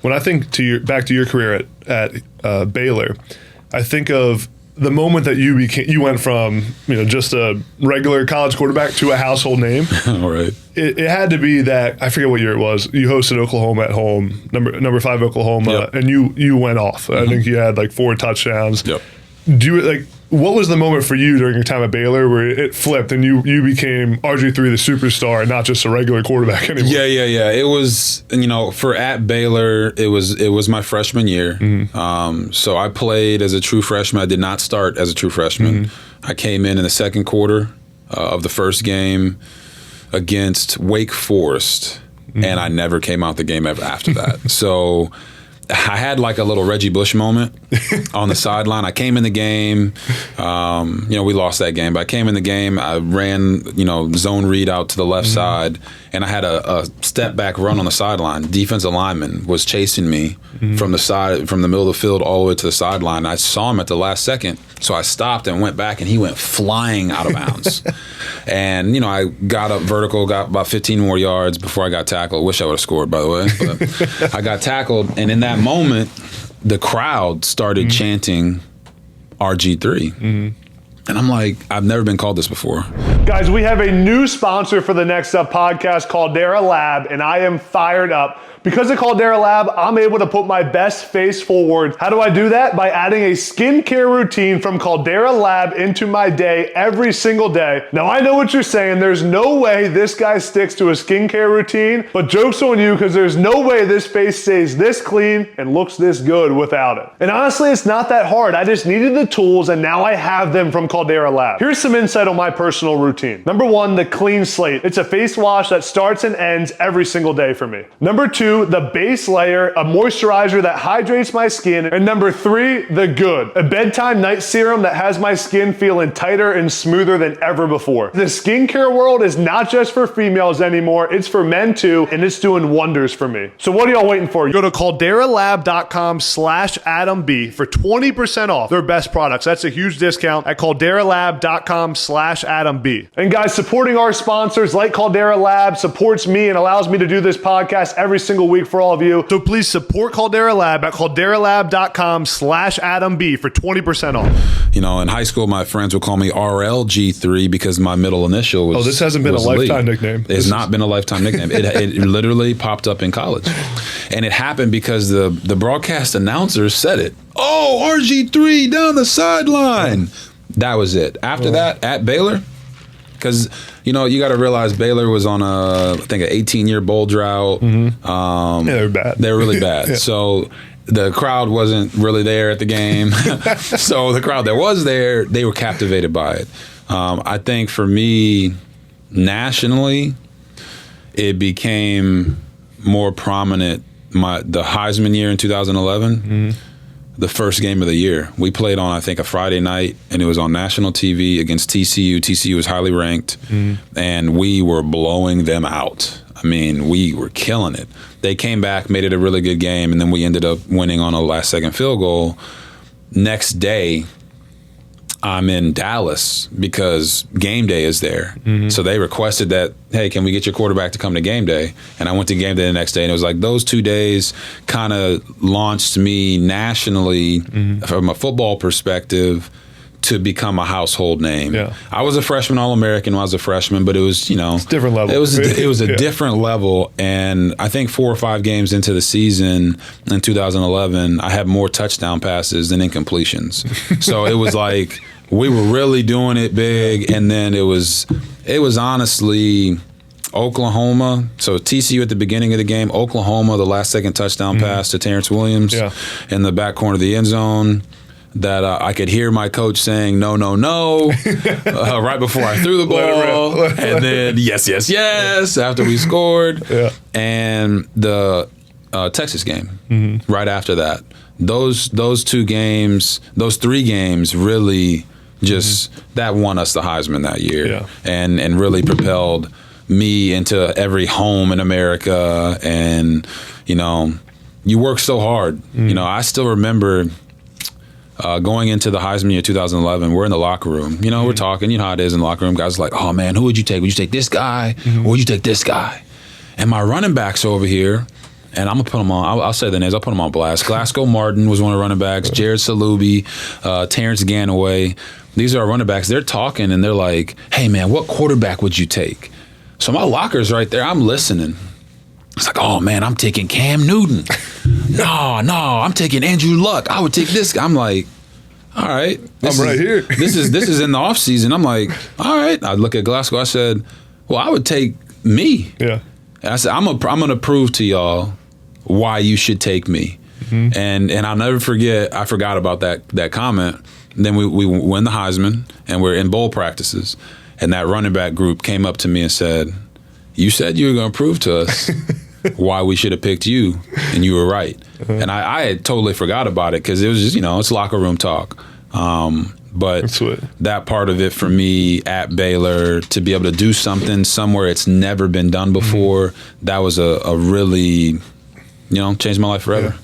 When I think back to your career at Baylor, I think of the moment that you went from just a regular college quarterback to a household name. All right. It had to be that, I forget what year it was. You hosted Oklahoma at home, number 5 Oklahoma, yep. And you went off. Mm-hmm. I think you had like 4 touchdowns. Yep. What was the moment for you during your time at Baylor where it flipped and you became RG3 the superstar and not just a regular quarterback anymore? Yeah. It was, for at Baylor, it was my freshman year. Mm-hmm. So I played as a true freshman. I did not start as a true freshman. Mm-hmm. I came in the second quarter of the first game against Wake Forest, mm-hmm. and I never came out the game ever after that. So I had like a little Reggie Bush moment on the sideline. I came in the game. We lost that game, but I came in the game. I ran, zone read out to the left mm-hmm. side, and I had a step back run on the sideline. Defensive lineman was chasing me mm-hmm. from the middle of the field all the way to the sideline. I saw him at the last second, so I stopped and went back, and he went flying out of bounds. And, I got up vertical, got about 15 more yards before I got tackled. Wish I would have scored, by the way. But I got tackled, and in that moment, the crowd started mm-hmm. chanting RG3. Mm-hmm. And I'm like, I've never been called this before. Guys, we have a new sponsor for the Next Up podcast, Caldera Lab, and I am fired up. Because of Caldera Lab, I'm able to put my best face forward. How do I do that? By adding a skincare routine from Caldera Lab into my day every single day. Now, I know what you're saying. There's no way this guy sticks to a skincare routine, but joke's on you because there's no way this face stays this clean and looks this good without it. And honestly, it's not that hard. I just needed the tools, and now I have them from Caldera Lab. Here's some insight on my personal routine. Number 1, the Clean Slate. It's a face wash that starts and ends every single day for me. Number 2, the base layer, a moisturizer that hydrates my skin. And number 3, the Good, a bedtime night serum that has my skin feeling tighter and smoother than ever before. The skincare world is not just for females anymore, it's for men too, and it's doing wonders for me. So what are y'all waiting for? Go to calderalab.com/AdamB for 20% off their best products. That's a huge discount at calderalab.com/AdamB. And guys, supporting our sponsors like Caldera Lab supports me and allows me to do this podcast every single week for all of you. So please support Caldera Lab at calderalab.com/AdamB for 20% off. In high school, my friends would call me RLG3 because my middle initial was. Oh, this hasn't been a lifetime nickname. It's not been a lifetime nickname. It literally popped up in college. And it happened because the broadcast announcer said it. Oh, RG3 down the sideline. That was it. After that, at Baylor, because you got to realize Baylor was on I think an 18-year bowl drought. Mm-hmm. They were bad. They were really bad. Yeah. So the crowd wasn't really there at the game. So the crowd that was there, they were captivated by it. I think for me, nationally, it became more prominent. The Heisman year in 2011. Mm-hmm. The first game of the year. We played on, I think, a Friday night, and it was on national TV against TCU. TCU was highly ranked, and we were blowing them out. I mean, we were killing it. They came back, made it a really good game, and then we ended up winning on a last-second field goal. Next day, I'm in Dallas because game day is there. Mm-hmm. So they requested that, hey, can we get your quarterback to come to game day? And I went to game day the next day, and it was like those 2 days kind of launched me nationally from a football perspective to become a household name. Yeah. I was a freshman All-American when I was a freshman, but it was, it's a different level. It was a different level. And I think 4 or 5 games into the season in 2011, I had more touchdown passes than incompletions. So it was like we were really doing it big. And then it was honestly Oklahoma. So TCU at the beginning of the game, Oklahoma, the last second touchdown pass to Terrence Williams in the back corner of the end zone. That I could hear my coach saying, no, no, no, right before I threw the ball. And then, yes, yes, yes, after we scored. Yeah. And the Texas game right after that. Those 2 games, those 3 games really just, that won us the Heisman that year and really propelled me into every home in America. And, you work so hard. I still remember going into the Heisman year 2011, we're in the locker room. We're talking. You know how it is in the locker room. Guys are like, oh, man, who would you take? Would you take this guy or would you take this guy? And my running backs over here, And I'm going to put them on. I'll say the names. I'll put them on blast. Glasgow Martin was one of the running backs. Jared Salubi, Terrence Ganaway. These are our running backs. They're talking, and they're like, hey, man, what quarterback would you take? So my locker's right there. I'm listening. It's like, oh, man, I'm taking Cam Newton. No, I'm taking Andrew Luck. I would take this guy. I'm like, all right. I'm right here. This is in the offseason. I'm like, all right. I look at Glasgow. I said, well, I would take me. Yeah. And I said, I'm going to prove to y'all why you should take me. Mm-hmm. And I'll never forget, I forgot about that comment. And then we win the Heisman, and we're in bowl practices. And that running back group came up to me and said, you said you were going to prove to us why we should have picked you, and you were right. Uh-huh. And I had totally forgot about it because it was just, it's locker room talk. But that part of it for me at Baylor, to be able to do something somewhere it's never been done before, that was a really, changed my life forever. Yeah.